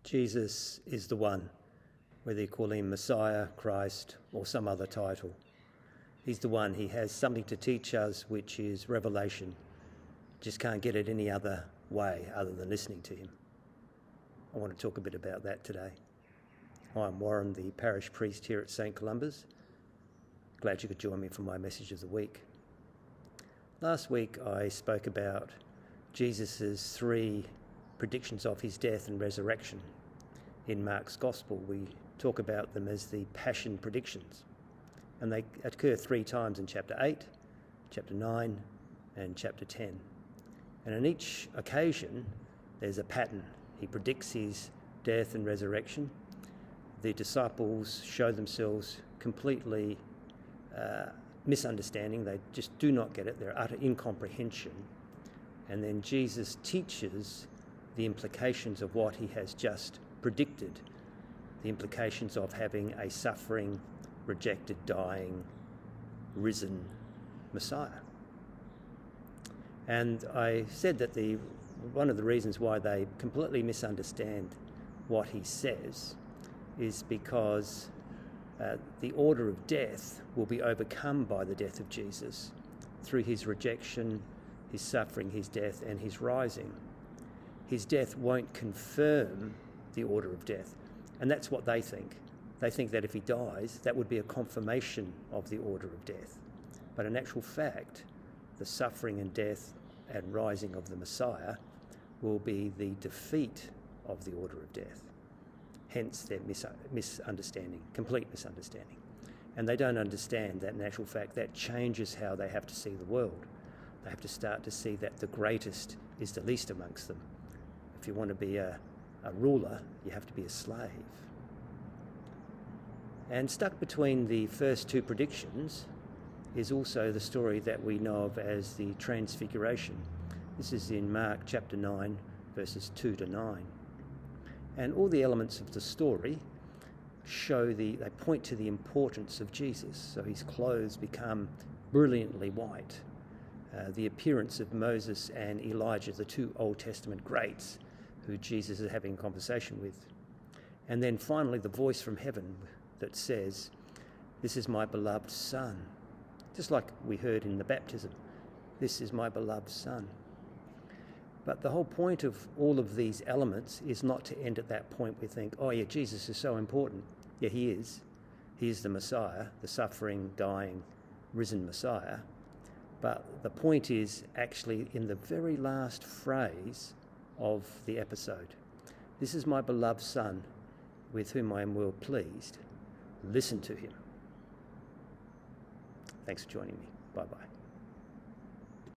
Jesus is the one, whether you call him Messiah, Christ, or some other title. He's the one. He has something to teach us, which is revelation. Just can't get it any other way other than listening to him. I want to talk a bit about that today. I'm Warren, the parish priest here at St. Columba's. Glad you could join me for my message of the week. Last week I spoke about Jesus' 3 predictions of his death and resurrection. In Mark's Gospel, we talk about them as the Passion predictions. And they occur 3 times in chapter 8, chapter 9, and chapter 10. And on each occasion, there's a pattern. He predicts his death and resurrection. The disciples show themselves completely misunderstanding. They just do not get it. They're utter incomprehension. And then Jesus teaches the implications of what he has just predicted, the implications of having a suffering, rejected, dying, risen Messiah. And I said that one of the reasons why they completely misunderstand what he says is because the order of death will be overcome by the death of Jesus through his rejection, his suffering, his death, and his rising. His death won't confirm the order of death, and that's what they think. They think that if he dies, that would be a confirmation of the order of death. But in actual fact, the suffering and death and rising of the Messiah will be the defeat of the order of death. Hence their misunderstanding, complete misunderstanding. And they don't understand that in actual fact that changes how they have to see the world. They have to start to see that the greatest is the least amongst them. If you want to be a ruler, you have to be a slave. And stuck between the first 2 predictions is also the story that we know of as the Transfiguration. This is in Mark chapter 9, verses 2 to 9. And all the elements of the story they point to the importance of Jesus. So his clothes become brilliantly white. The appearance of Moses and Elijah, the 2 Old Testament greats who Jesus is having a conversation with. And then finally the voice from heaven that says, "This is my beloved Son." Just like we heard in the baptism, "This is my beloved Son." But the whole point of all of these elements is not to end at that point we think, oh yeah, Jesus is so important. Yeah, he is. He is the Messiah, the suffering, dying, risen Messiah. But the point is actually in the very last phrase of the episode. "This is my beloved Son, with whom I am well pleased. Listen to him." Thanks for joining me. Bye-bye.